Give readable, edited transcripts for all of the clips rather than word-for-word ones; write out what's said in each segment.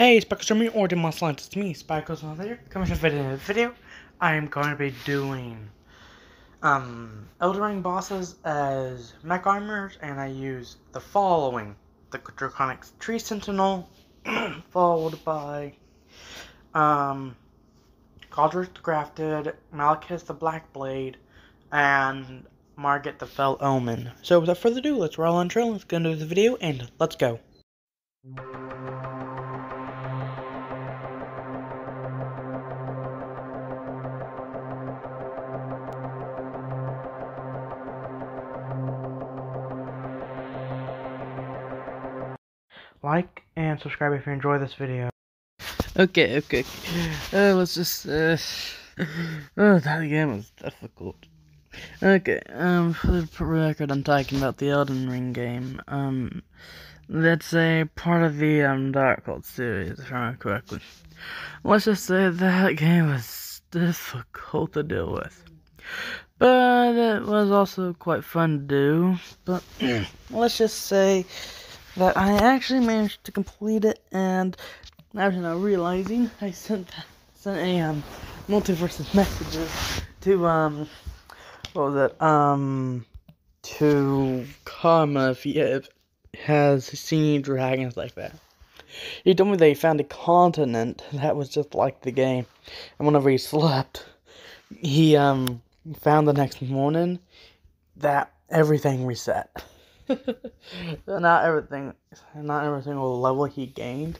Hey, Sparkles from me, or the Monster Lines. It's me, Sparkles on there. Coming to the video, I am going to be doing Elden Ring bosses as mech armors, and I use the following: the Draconic Tree Sentinel, followed by Godric the Grafted, Malachus the Black Blade, and Margit the Fell Omen. So without further ado, let's roll on trail. Let's get into the video, and let's go. Like and subscribe if you enjoy this video. Okay. Let's just, oh, that game was difficult. Okay, for the record, I'm talking about the Elden Ring game. That's a part of the, Dark Souls series, if I remember correctly. Let's just say that game was difficult to deal with. But it was also quite fun to do. But, let's just say that I actually managed to complete it, and after not realizing, I sent a multiverse messages to to Karma if he has seen any dragons like that. He told me they found a continent that was just like the game, and whenever he slept, he found the next morning that everything reset. Not every single level he gained.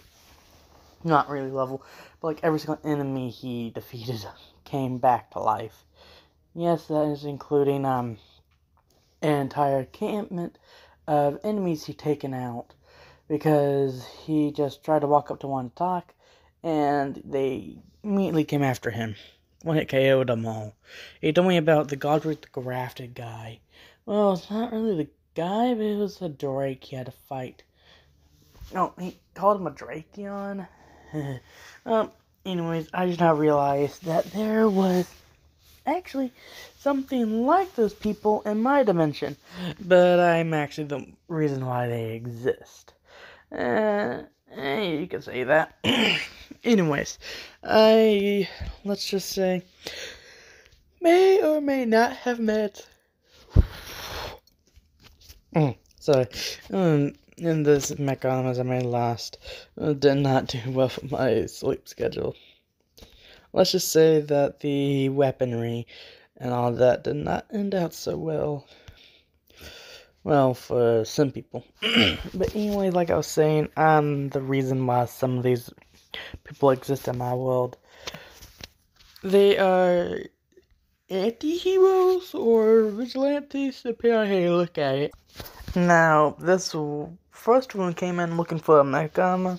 Not really level, but like every single enemy he defeated came back to life. Yes, that is including an entire encampment of enemies he'd taken out, because he just tried to walk up to one to talk, and they immediately came after him. One hit KO'd them all. He told me about the Godric the Grafted guy. Well, it's not really the guy, but it was a Drake he had to fight. No, he called him a Drakeon. Anyways, I just now realized that there was actually something like those people in my dimension, but I'm actually the reason why they exist. You can say that. Anyways, let's just say, may or may not have met. Sorry. In this mech armors I made last, did not do well for my sleep schedule. Let's just say that the weaponry and all that did not end out so well. Well, for some people. But anyway, like I was saying, I'm the reason why some of these people exist in my world. They are anti-heroes or vigilantes, depending on how you look at it. Now, this first one came in looking for a mech armor.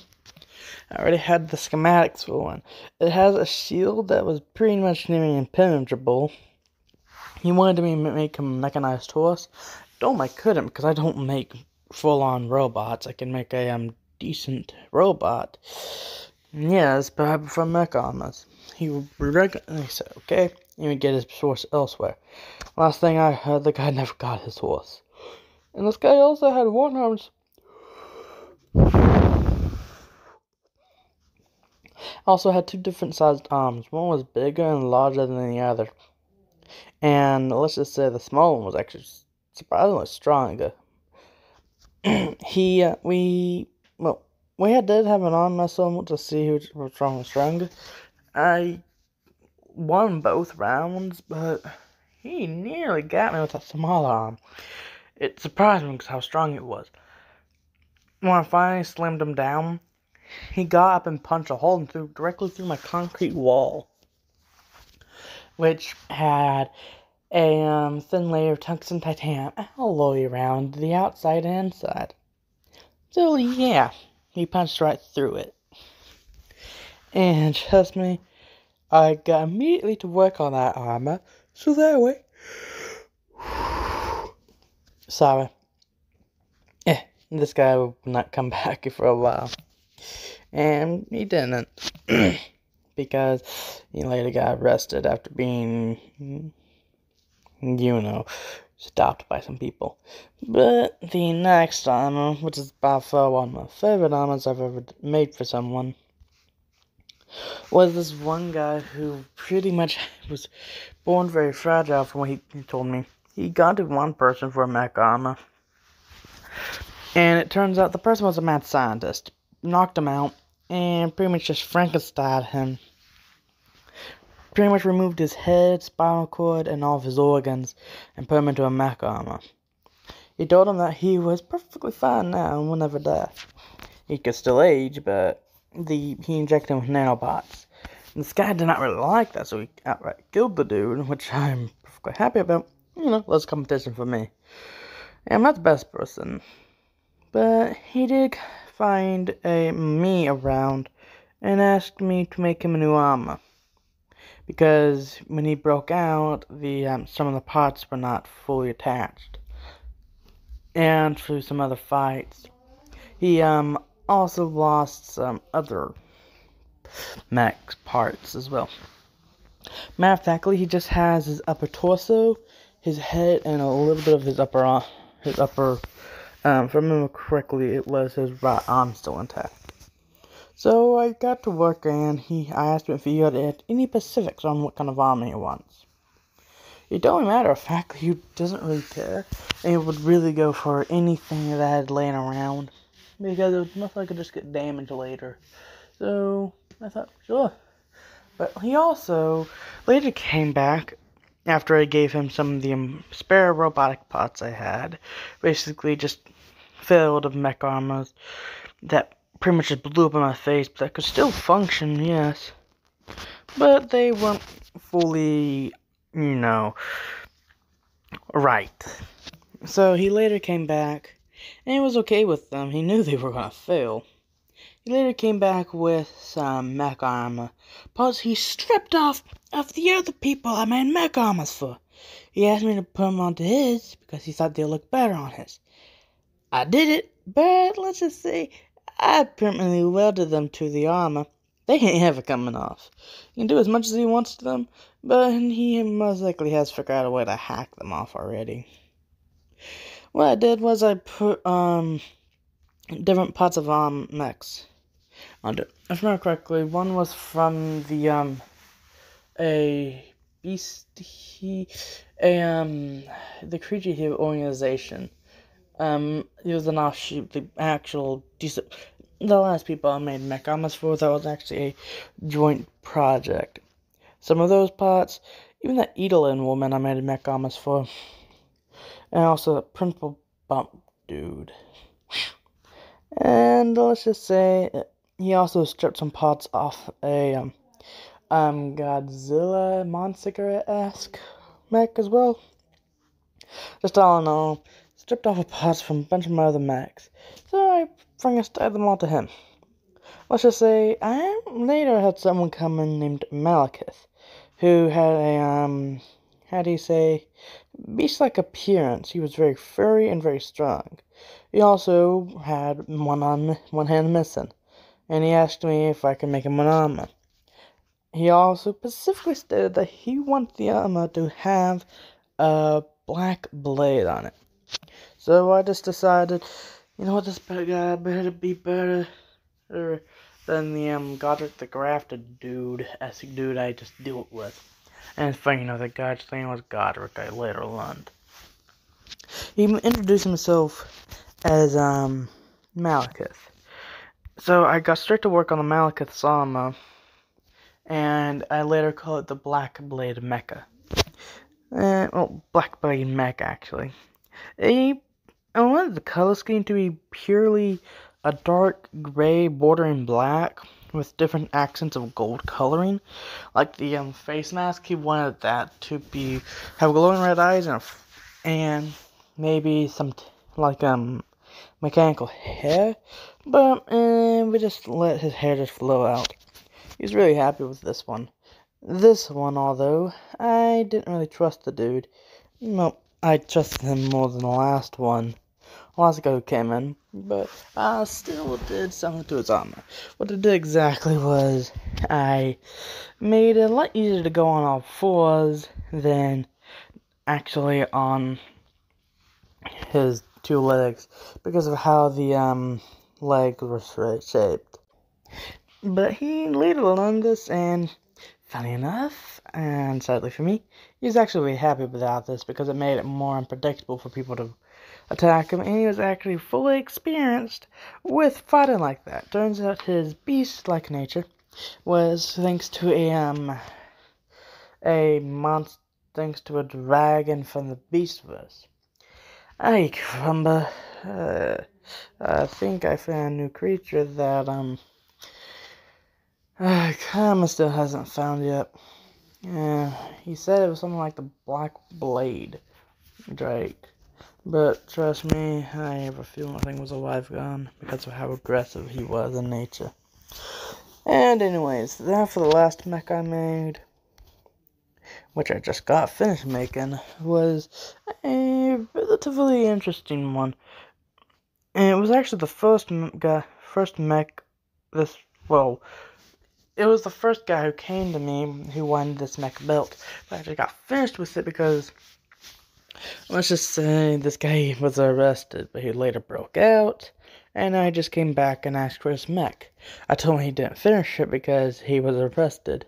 I already had the schematics for one. It has a shield that was pretty much nearly impenetrable. He wanted me to make a mechanized horse. I couldn't, because I don't make full-on robots. I can make a decent robot. Yes, but I prefer mech armors. He said, okay, he would get his horse elsewhere. Last thing I heard, the guy never got his horse. And this guy also had one arm. Also had two different sized arms. One was bigger and larger than the other. And let's just say the small one was actually surprisingly stronger. We did have an arm wrestle to see who was stronger. I won both rounds, but he nearly got me with a small arm. It surprised me because how strong it was. When I finally slammed him down, he got up and punched a hole directly through my concrete wall, which had a thin layer of tungsten titanium alloy around the outside and inside. So yeah, he punched right through it. And trust me, I got immediately to work on that armor, so that way. Sorry. This guy would not come back for a while. And he didn't. Because he later got arrested after being, stopped by some people. But the next armor, which is by far one of my favorite armors I've ever made for someone, was this one guy who pretty much was born very fragile from what he told me. He got to one person for a mech armor, and it turns out the person was a mad scientist. Knocked him out, and pretty much just Frankensteined him. Pretty much removed his head, spinal cord, and all of his organs, and put him into a mech armor. He told him that he was perfectly fine now and will never die. He could still age, but he injected him with nanobots. And this guy did not really like that, so he outright killed the dude, which I'm perfectly happy about. You know, less competition for me. And I'm not the best person, but he did find me around and asked me to make him a new armor. Because when he broke out, some of the parts were not fully attached. And through some other fights, he also lost some other mech parts as well. Matter of factly, he just has his upper torso, his head, and a little bit of his upper, if I remember correctly, it was his right arm still intact. So I got to work, and I asked him if he had any specifics on what kind of armor he wants. He told me, matter of fact, he doesn't really care, and he would really go for anything that I had laying around, because it would most likely just get damaged later. So I thought, sure. But he also later came back after I gave him some of the spare robotic parts I had, basically just filled of mech armors that pretty much just blew up in my face, but that could still function, yes. But they weren't fully, right. So he later came back, and he was okay with them. He knew they were gonna fail. He later came back with some mech armor, but he stripped off of the other people I made mech armors for. He asked me to put them onto his, because he thought they'd look better on his. I did it, but let's just say, I permanently welded them to the armor. They ain't ever coming off. He can do as much as he wants to them, but he most likely has figured out a way to hack them off already. What I did was I put different parts of mechs onto it. If I remember correctly, one was from the the Creature Hero organization. It was an offshoot, the last people I made mech armors for, that was actually a joint project. Some of those parts, even that Elden woman I made mech armors for, and also the Principal Bump dude. And let's just say, he also stripped some parts off a, Godzilla Monster-esque mech as well. Just all in all, stripped off parts from a bunch of my other mechs, so I Frankenstein them all to him. Let's just say, I later had someone come in named Malekith, who had a, beast-like appearance. He was very furry and very strong. He also had one hand missing, and he asked me if I could make him an armor. He also specifically stated that he wanted the armor to have a black blade on it. So I just decided, you know what, this guy better be better than the Godric the Grafted dude I just dealt with. And it's funny, the guy's name was Godric, I later learned. He introduced himself as Malekith. So I got straight to work on the Malekith's armor, and I later called it the Black Blade Mecha. Black Blade Mech, actually. I wanted the color scheme to be purely a dark gray bordering black with different accents of gold coloring. Like the face mask, he wanted that to have glowing red eyes and maybe some mechanical hair, but we just let his hair just flow out. He's really happy with this one. This one, although, I didn't really trust the dude. No, I trusted him more than the last one. The last guy who came in, but I still did something to his armor. What I did exactly was, I made it a lot easier to go on all fours than actually on his two legs, because of how the legs were shaped. But he later learned this, and funny enough, and sadly for me, he's actually really happy about this because it made it more unpredictable for people to attack him, and he was actually fully experienced with fighting like that. Turns out his beast-like nature was thanks to a monster, thanks to a dragon from the Beastverse. Ay, caramba. I think I found a new creature that, Kama still hasn't found yet. Yeah, he said it was something like the Black Blade Drake. But trust me, I have a feeling the thing was a live gun because of how aggressive he was in nature. And anyways, that for the last mech I made, which I just got finished making, was a relatively interesting one. And it was actually the first mech it was the first guy who came to me who wanted this mech built. But I actually got finished with it because, let's just say, this guy was arrested, but he later broke out. And I just came back and asked for his mech. I told him he didn't finish it because he was arrested.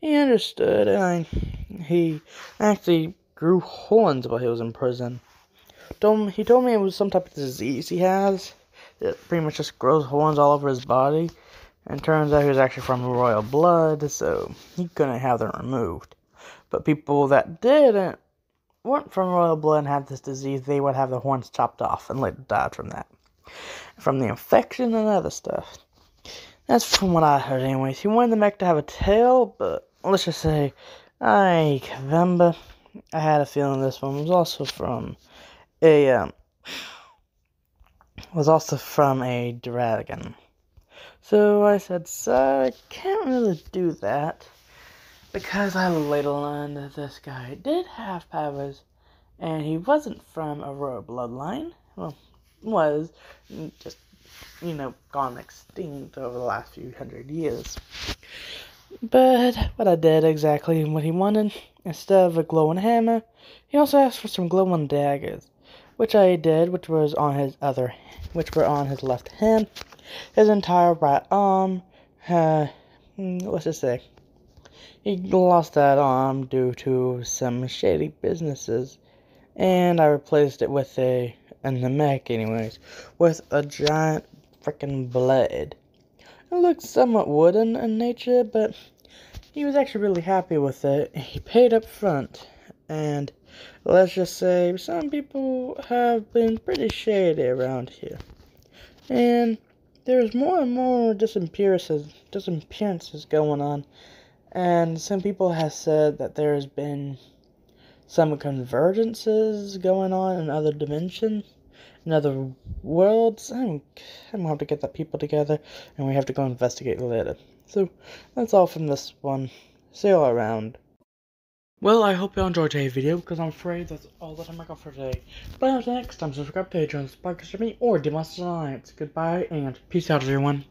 He understood, and he actually grew horns while he was in prison. He told me it was some type of disease he has that pretty much just grows horns all over his body. And turns out he was actually from royal blood, so he couldn't have them removed. But people that weren't from royal blood and had this disease, they would have their horns chopped off and later died from that. From the infection and other stuff. That's from what I heard anyways. He wanted the mech to have a tail, but let's just say, I remember, I had a feeling this one was also from a dragon. So I said, sir, I can't really do that, because I later learned that this guy did have powers, and he wasn't from a royal bloodline. Well, was just, gone extinct over the last few hundred years. But what I did exactly what he wanted. Instead of a glowing hammer, he also asked for some glowing daggers, which I did, which were on his left hand. His entire right arm, let's just say, he lost that arm due to some shady businesses, and I replaced it with in the mech anyways, with a giant freaking blade. It looked somewhat wooden in nature, but he was actually really happy with it. He paid up front, and let's just say some people have been pretty shady around here. And there's more and more disappearances going on, and some people have said that there's been some convergences going on in other dimensions, in other worlds. I'm gonna have to get that people together, and we have to go investigate later. So that's all from this one. See you all around. Well, I hope you enjoyed today's video, because I'm afraid that's all that I got for today. But until next time, subscribe to Patreon, podcast me, or Demons Alliance. Goodbye, and peace out, everyone.